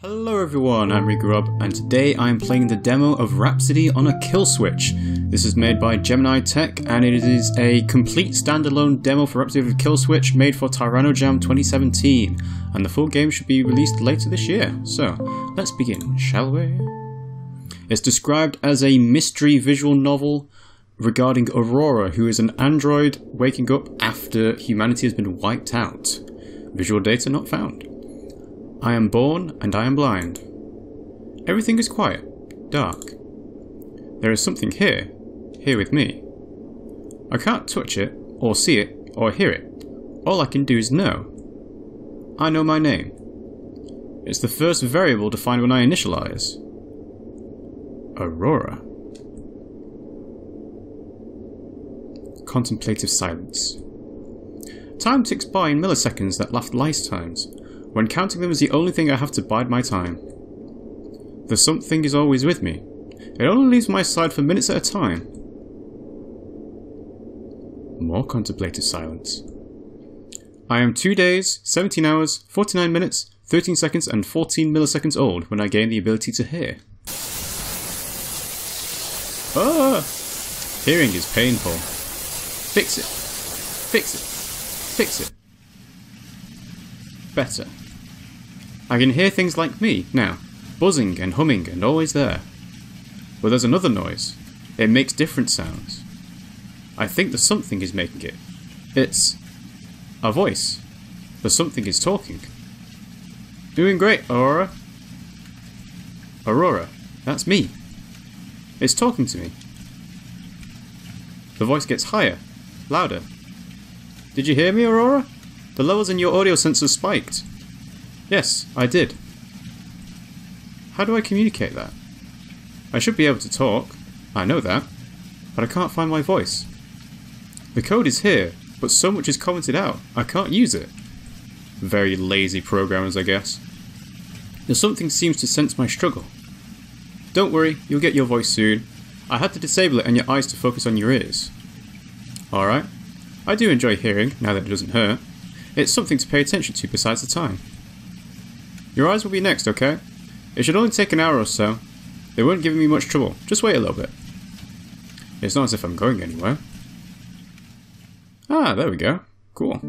Hello everyone, I'm RiggyRob, and today I'm playing the demo of Rhapsody on a Killswitch. This is made by Gemini Tech, and it is a complete standalone demo for Rhapsody of Killswitch made for Tyranojam 2017, and the full game should be released later this year. So, let's begin, shall we? It's described as a mystery visual novel regarding Aurora, who is an android waking up after humanity has been wiped out. Visual data not found. I am born and I am blind. Everything is quiet, dark. There is something here with me. I can't touch it, or see it, or hear it. All I can do is know. I know my name. It's the first variable defined when I initialize. Aurora. Contemplative silence. Time ticks by in milliseconds that last lifetimes. When counting them is the only thing I have to bide my time. The something is always with me. It only leaves my side for minutes at a time. More contemplative silence. I am 2 days, 17 hours, 49 minutes, 13 seconds and 14 milliseconds old when I gain the ability to hear. Ah! Hearing is painful. Fix it. Fix it. Fix it. Better. I can hear things like me now, buzzing and humming and always there. But there's another noise. It makes different sounds. I think the something is making it. It's a voice. The something is talking. Doing great, Aurora. Aurora, that's me. It's talking to me. The voice gets higher, louder. Did you hear me, Aurora? The levels in your audio sensor spiked. Yes, I did. How do I communicate that? I should be able to talk. I know that. But I can't find my voice. The code is here, but so much is commented out, I can't use it. Very lazy programmers, I guess. The something seems to sense my struggle. Don't worry, you'll get your voice soon. I had to disable it and your eyes to focus on your ears. Alright. I do enjoy hearing, now that it doesn't hurt. It's something to pay attention to besides the time. Your eyes will be next, okay? It should only take an hour or so. They won't give me much trouble. Just wait a little bit. It's not as if I'm going anywhere. Ah, there we go. Cool.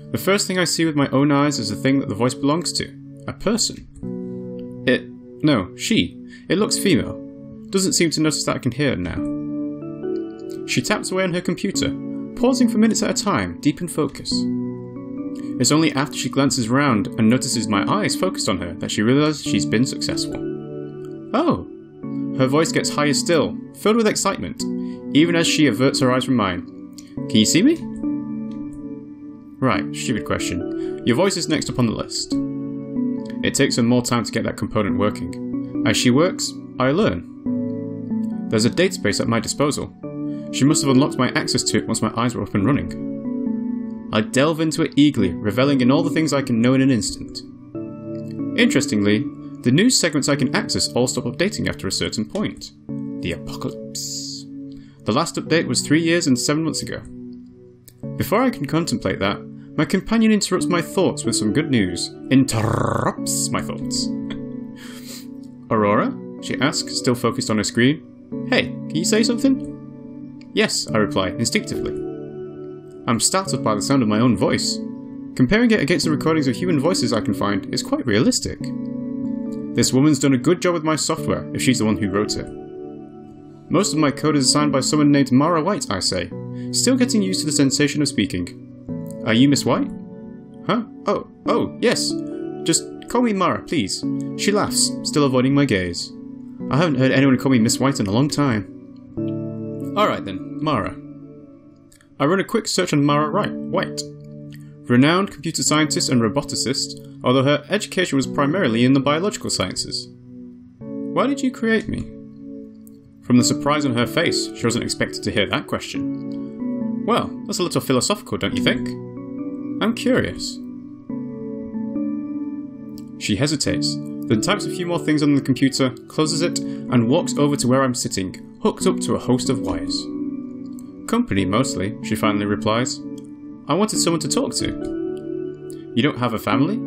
The first thing I see with my own eyes is the thing that the voice belongs to. A person. She. It looks female. Doesn't seem to notice that I can hear her now. She taps away on her computer, pausing for minutes at a time, deep in focus. It's only after she glances around and notices my eyes focused on her that she realizes she's been successful. Oh! Her voice gets higher still, filled with excitement, even as she averts her eyes from mine. Can you see me? Right, stupid question. Your voice is next up on the list. It takes her more time to get that component working. As she works, I learn. There's a database at my disposal. She must have unlocked my access to it once my eyes were up and running. I delve into it eagerly, reveling in all the things I can know in an instant. Interestingly, the news segments I can access all stop updating after a certain point. The apocalypse. The last update was 3 years and 7 months ago. Before I can contemplate that, my companion interrupts my thoughts with some good news. Interrupts my thoughts. Aurora? She asks, still focused on her screen. Hey, can you say something? Yes, I reply, instinctively. I'm startled by the sound of my own voice. Comparing it against the recordings of human voices I can find is quite realistic. This woman's done a good job with my software, if she's the one who wrote it. Most of my code is assigned by someone named Mara White, I say, still getting used to the sensation of speaking. Are you Miss White? Huh? Oh, yes. Just call me Mara, please. She laughs, still avoiding my gaze. I haven't heard anyone call me Miss White in a long time. Alright then, Mara. I run a quick search on Mara White. Renowned computer scientist and roboticist, although her education was primarily in the biological sciences. Why did you create me? From the surprise on her face, she wasn't expected to hear that question. Well, that's a little philosophical, don't you think? I'm curious. She hesitates, then types a few more things on the computer, closes it, and walks over to where I'm sitting, hooked up to a host of wires. Company, mostly, she finally replies. I wanted someone to talk to. You don't have a family?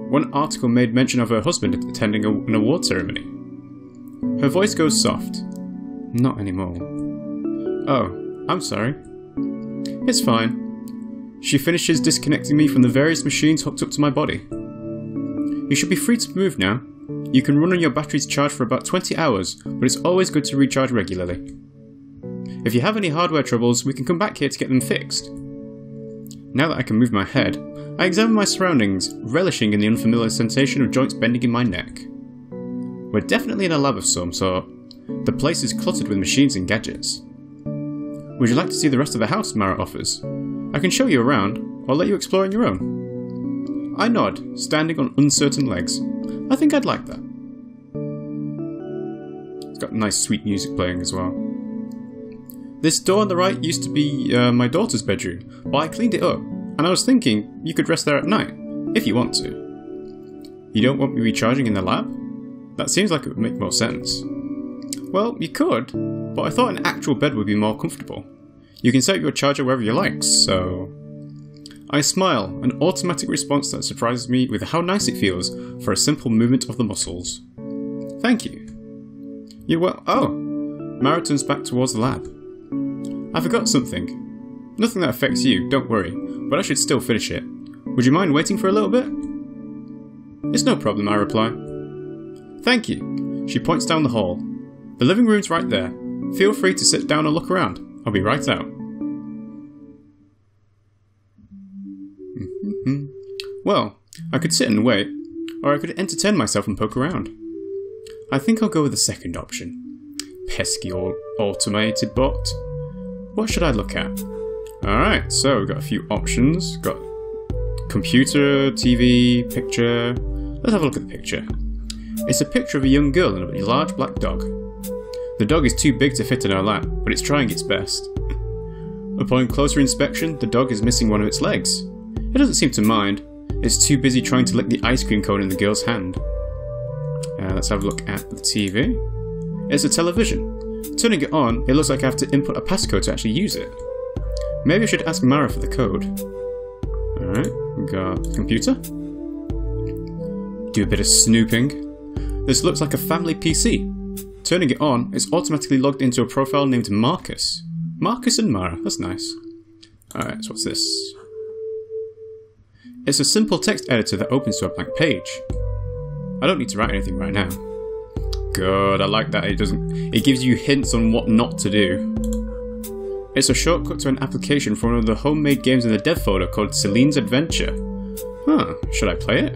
One article made mention of her husband attending an award ceremony. Her voice goes soft. Not anymore. Oh, I'm sorry. It's fine. She finishes disconnecting me from the various machines hooked up to my body. You should be free to move now. You can run on your battery's charge for about 20 hours, but it's always good to recharge regularly. If you have any hardware troubles, we can come back here to get them fixed. Now that I can move my head, I examine my surroundings, relishing in the unfamiliar sensation of joints bending in my neck. We're definitely in a lab of some sort. The place is cluttered with machines and gadgets. Would you like to see the rest of the house? Mara offers. I can show you around, or let you explore on your own. I nod, standing on uncertain legs. I think I'd like that. It's got nice sweet music playing as well. This door on the right used to be my daughter's bedroom, but I cleaned it up, and I was thinking you could rest there at night, if you want to. You don't want me recharging in the lab? That seems like it would make more sense. Well, you could, but I thought an actual bed would be more comfortable. You can set your charger wherever you like, so... I smile, an automatic response that surprises me with how nice it feels for a simple movement of the muscles. Thank you. You're well... Oh! Mara turns back towards the lab. I forgot something. Nothing that affects you, don't worry, but I should still finish it. Would you mind waiting for a little bit? It's no problem, I reply. Thank you. She points down the hall. The living room's right there. Feel free to sit down and look around. I'll be right out. Well, I could sit and wait, or I could entertain myself and poke around. I think I'll go with the second option. Pesky automated bot. What should I look at? Alright, so we've got a few options. Got computer, TV, picture. Let's have a look at the picture. It's a picture of a young girl and a large black dog. The dog is too big to fit in her lap, but it's trying its best. Upon closer inspection, the dog is missing one of its legs. It doesn't seem to mind. It's too busy trying to lick the ice cream cone in the girl's hand. Let's have a look at the TV. It's a television. Turning it on, it looks like I have to input a passcode to actually use it. Maybe I should ask Mara for the code. Alright, we got computer. Do a bit of snooping. This looks like a family PC. Turning it on, it's automatically logged into a profile named Marcus. Marcus and Mara, that's nice. Alright, so what's this? It's a simple text editor that opens to a blank page. I don't need to write anything right now. Good, I like that it gives you hints on what not to do. It's a shortcut to an application for one of the homemade games in the dev folder called Celine's Adventure. Huh, should I play it?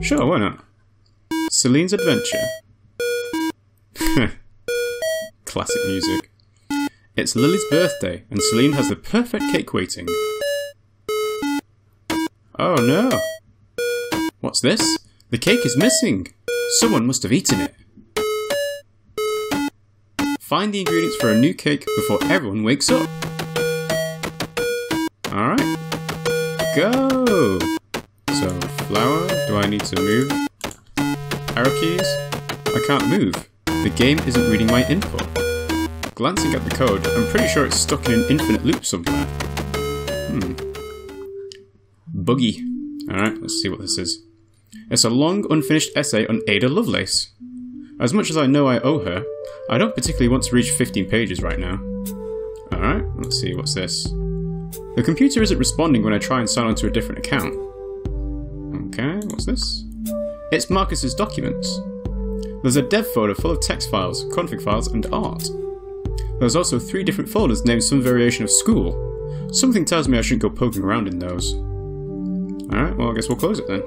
Sure, why not? Celine's Adventure. Classic music. It's Lily's birthday, and Celine has the perfect cake waiting. Oh no! What's this? The cake is missing! Someone must have eaten it. Find the ingredients for a new cake before everyone wakes up. Alright. Go! So, flour. Do I need to move? Arrow keys? I can't move. The game isn't reading my input. Glancing at the code, I'm pretty sure it's stuck in an infinite loop somewhere. Buggy. Alright, let's see what this is. It's a long, unfinished essay on Ada Lovelace. As much as I know I owe her, I don't particularly want to reach 15 pages right now. Alright, let's see, what's this? The computer isn't responding when I try and sign onto a different account. Okay, what's this? It's Marcus's documents. There's a dev folder full of text files, config files, and art. There's also 3 different folders named some variation of school. Something tells me I shouldn't go poking around in those. Alright, well I guess we'll close it then.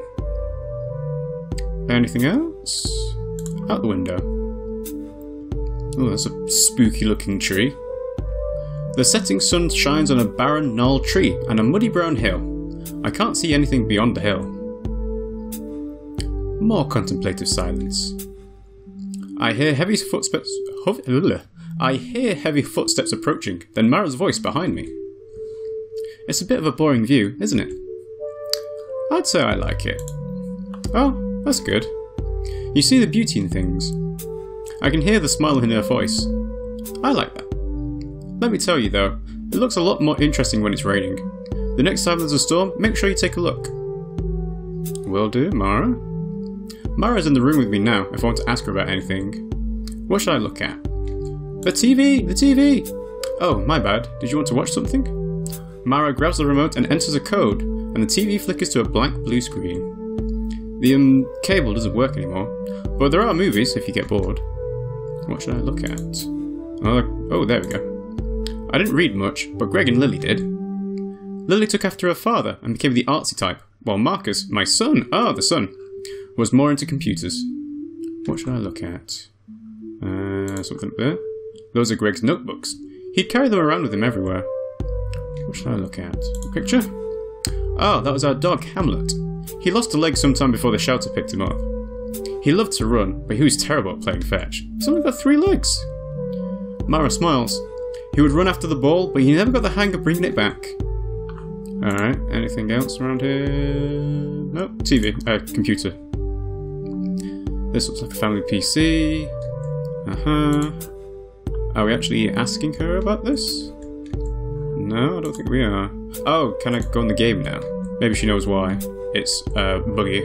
Anything else? Out the window. Oh, that's a spooky looking tree. The setting sun shines on a barren, gnarled tree and a muddy brown hill. I can't see anything beyond the hill. More contemplative silence. I hear heavy footsteps approaching, then Mara's voice behind me. It's a bit of a boring view, isn't it? I'd say I like it. Oh, that's good. You see the beauty in things. I can hear the smile in her voice. I like that. Let me tell you though, it looks a lot more interesting when it's raining. The next time there's a storm, make sure you take a look. will do, Mara. Mara's in the room with me now, if I want to ask her about anything. What should I look at? The TV! The TV! Oh, my bad. Did you want to watch something? Mara grabs the remote and enters a code, and the TV flickers to a blank blue screen. The cable doesn't work anymore, but there are movies if you get bored. What should I look at? Oh, there we go. I didn't read much, but Greg and Lily did. Lily took after her father and became the artsy type, while Marcus, my son, the son, was more into computers. What should I look at? Something up there. Those are Greg's notebooks. He'd carry them around with him everywhere. What should I look at? A picture? Oh, that was our dog, Hamlet. He lost a leg sometime before the shelter picked him up. He loved to run, but he was terrible at playing fetch. He's only got 3 legs. Mara smiles. He would run after the ball, but he never got the hang of bringing it back. Alright, anything else around here? Nope, TV, computer. This looks like a family PC. Are we actually asking her about this? No, I don't think we are. Oh, can I go in the game now? Maybe she knows why. It's, buggy.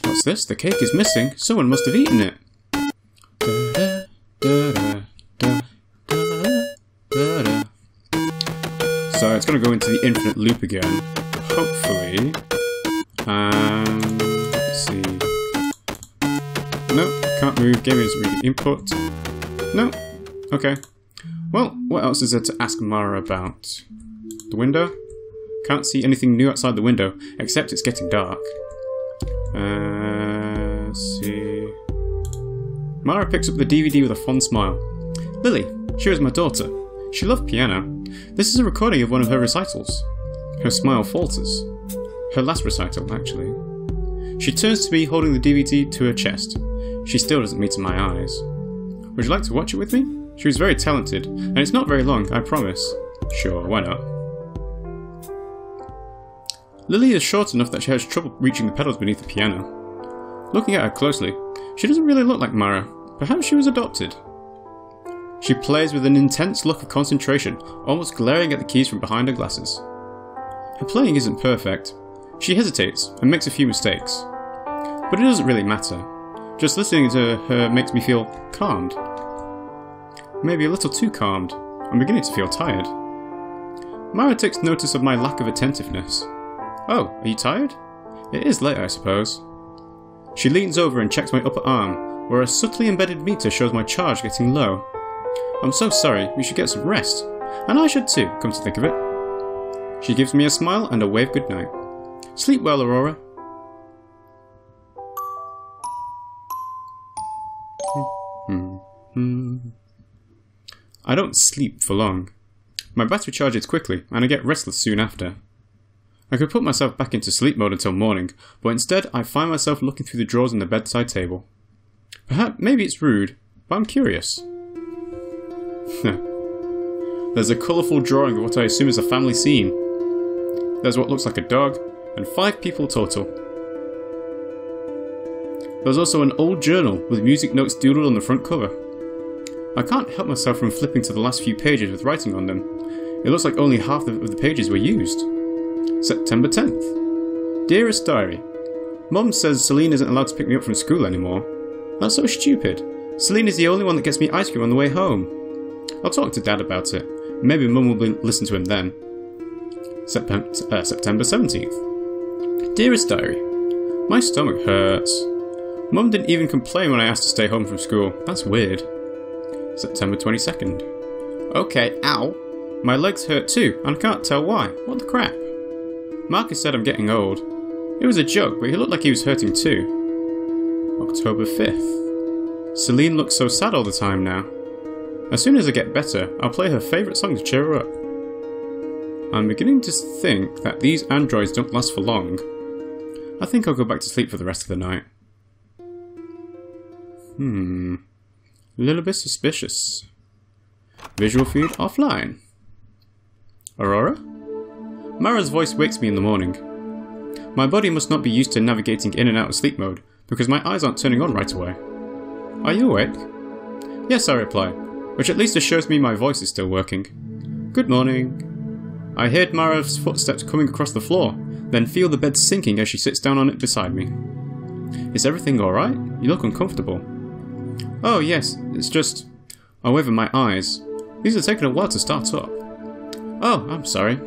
What's this? The cake is missing. Someone must have eaten it. So it's going to go into the infinite loop again. Hopefully. Let's see. Nope, can't move. Game isn't reading input. Nope. Okay. Well, what else is there to ask Mara about? The window? Can't see anything new outside the window, except it's getting dark. Let's see. Mara picks up the DVD with a fond smile. Lily, she was my daughter. She loved piano. This is a recording of one of her recitals. Her smile falters. Her last recital, actually. She turns to me, holding the DVD to her chest. She still doesn't meet my eyes. Would you like to watch it with me? She was very talented, and it's not very long, I promise. Sure, why not? Lily is short enough that she has trouble reaching the pedals beneath the piano. Looking at her closely, she doesn't really look like Mara. Perhaps she was adopted. She plays with an intense look of concentration, almost glaring at the keys from behind her glasses. Her playing isn't perfect. She hesitates and makes a few mistakes. But it doesn't really matter. Just listening to her makes me feel calmed. Maybe a little too calmed. I'm beginning to feel tired. Mara takes notice of my lack of attentiveness. Oh, are you tired? It is late, I suppose. She leans over and checks my upper arm, where a subtly embedded meter shows my charge getting low. I'm so sorry, we should get some rest. And I should too, come to think of it. She gives me a smile and a wave goodnight. Sleep well, Aurora. I don't sleep for long. My battery charges quickly, and I get restless soon after. I could put myself back into sleep mode until morning, but instead I find myself looking through the drawers in the bedside table. Maybe it's rude, but I'm curious. There's a colourful drawing of what I assume is a family scene. There's what looks like a dog, and 5 people total. There's also an old journal with music notes doodled on the front cover. I can't help myself from flipping to the last few pages with writing on them. It looks like only half of the pages were used. September 10th. Dearest Diary. Mum says Celine isn't allowed to pick me up from school anymore. That's so stupid. Celine is the only one that gets me ice cream on the way home. I'll talk to Dad about it. Maybe Mum will listen to him then. September 17th. Dearest Diary. My stomach hurts. Mum didn't even complain when I asked to stay home from school. That's weird. September 22nd. Okay, ow. My legs hurt too, and I can't tell why. What the crap? Marcus said I'm getting old. It was a joke, but he looked like he was hurting too. October 5th. Celine looks so sad all the time now. As soon as I get better, I'll play her favourite song to cheer her up. I'm beginning to think that these androids don't last for long. I think I'll go back to sleep for the rest of the night. A little bit suspicious. Visual feed offline. Aurora? Mara's voice wakes me in the morning. My body must not be used to navigating in and out of sleep mode, because my eyes aren't turning on right away. Are you awake? Yes, I reply, which at least assures me my voice is still working. Good morning. I heard Mara's footsteps coming across the floor, then feel the bed sinking as she sits down on it beside me. Is everything alright? You look uncomfortable. Oh yes, it's just... I waver my eyes. These are taking a while to start up. Oh, I'm sorry.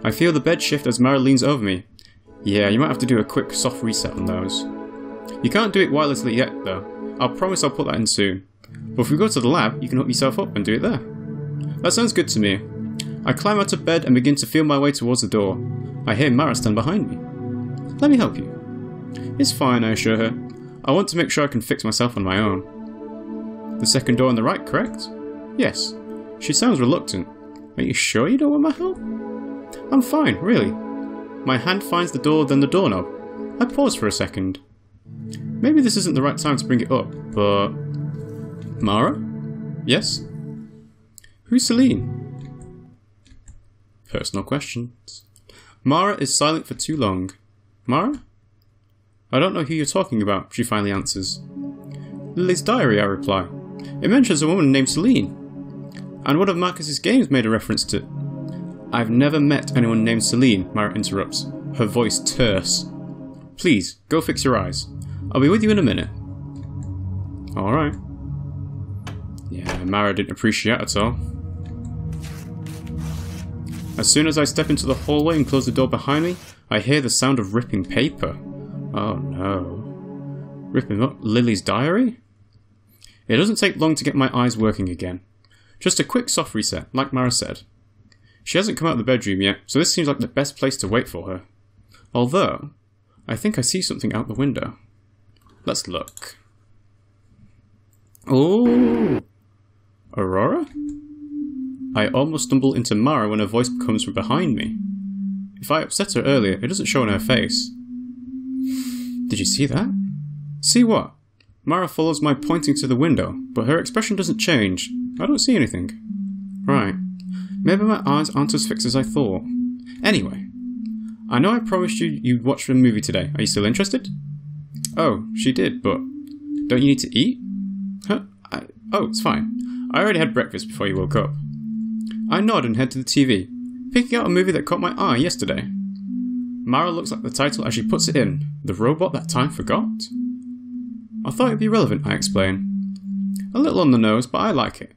I feel the bed shift as Mara leans over me. Yeah, you might have to do a quick soft reset on those. You can't do it wirelessly yet though. I'll promise I'll put that in soon. But if we go to the lab, you can hook yourself up and do it there. That sounds good to me. I climb out of bed and begin to feel my way towards the door. I hear Mara stand behind me. Let me help you. It's fine, I assure her. I want to make sure I can fix myself on my own. The second door on the right, correct? Yes. She sounds reluctant. Are you sure you don't want my help? I'm fine, really. My hand finds the door, then the doorknob. I pause for a second. Maybe this isn't the right time to bring it up, but... Mara? Yes? Who's Celine? Personal questions. Mara is silent for too long. Mara? I don't know who you're talking about, she finally answers. Lily's diary, I reply. It mentions a woman named Celine. And one of Marcus's games made a reference to... I've never met anyone named Celine, Mara interrupts, her voice terse. Please, go fix your eyes. I'll be with you in a minute. Alright. Yeah, Mara didn't appreciate it at all. As soon as I step into the hallway and close the door behind me, I hear the sound of ripping paper. Oh no. Ripping up Lily's diary? It doesn't take long to get my eyes working again. Just a quick soft reset, like Mara said. She hasn't come out of the bedroom yet, so this seems like the best place to wait for her. Although, I think I see something out the window. Let's look. Oh! Aurora? I almost stumble into Mara when her voice comes from behind me. If I upset her earlier, it doesn't show on her face. Did you see that? See what? Mara follows my pointing to the window, but her expression doesn't change. I don't see anything. Right. Maybe my eyes aren't as fixed as I thought. Anyway, I know I promised you'd watch the movie today. Are you still interested? Oh, she did, but don't you need to eat? Huh? Oh, it's fine. I already had breakfast before you woke up. I nod and head to the TV, picking out a movie that caught my eye yesterday. Mara looks at the title as she puts it in, The Robot That Time Forgot. I thought it'd be relevant, I explain. A little on the nose, but I like it.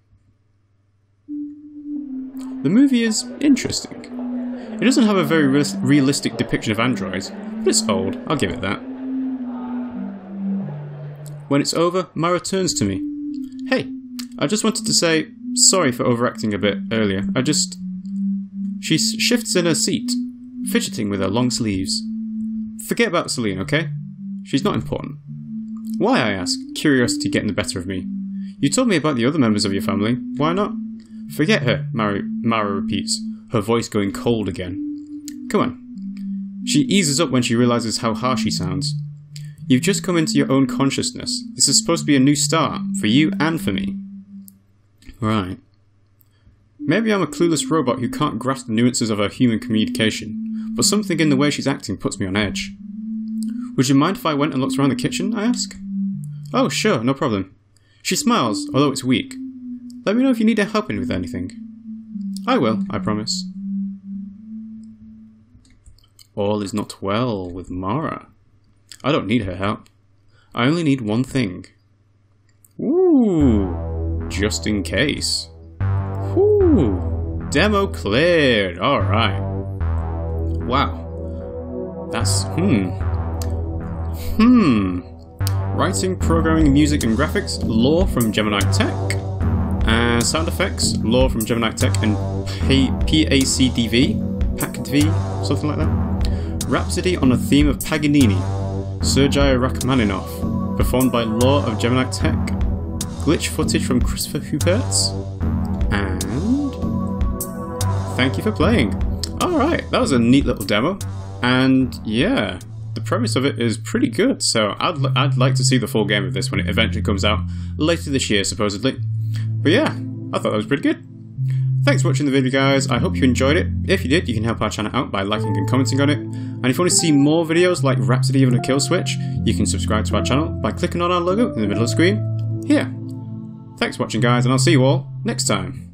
The movie is interesting. It doesn't have a very realistic depiction of androids, but it's old, I'll give it that. When it's over, Mara turns to me. Hey, I just wanted to say, sorry for overacting a bit earlier. She shifts in her seat, fidgeting with her long sleeves. Forget about Celine, okay? She's not important. Why, I ask, curiosity getting the better of me. You told me about the other members of your family. Why not? Forget her, Mara repeats, her voice going cold again. Come on. She eases up when she realises how harsh she sounds. You've just come into your own consciousness. This is supposed to be a new start, for you and for me. Right. Maybe I'm a clueless robot who can't grasp the nuances of our human communication, but something in the way she's acting puts me on edge. Would you mind if I went and looked around the kitchen, I ask? Oh, sure, no problem. She smiles, although it's weak. Let me know if you need help with anything. I will, I promise. All is not well with Mara. I don't need her help. I only need one thing. Ooh, just in case. Ooh, demo cleared. Alright. Wow. That's, Writing, programming, music and graphics, lore from Gemini Tech. Sound effects, lore from Gemini Tech and PACDV, something like that. Rhapsody on a theme of Paganini, Sergei Rachmaninoff, performed by lore of Gemini Tech. Glitch footage from Christopher Huberts. And thank you for playing. Alright, that was a neat little demo. And yeah, the premise of it is pretty good, so I'd like to see the full game of this when it eventually comes out later this year, supposedly. But yeah, I thought that was pretty good. Thanks for watching the video, guys. I hope you enjoyed it. If you did, you can help our channel out by liking and commenting on it. And if you want to see more videos like Rhapsody and a Killswitch, you can subscribe to our channel by clicking on our logo in the middle of the screen here. Thanks for watching, guys, and I'll see you all next time.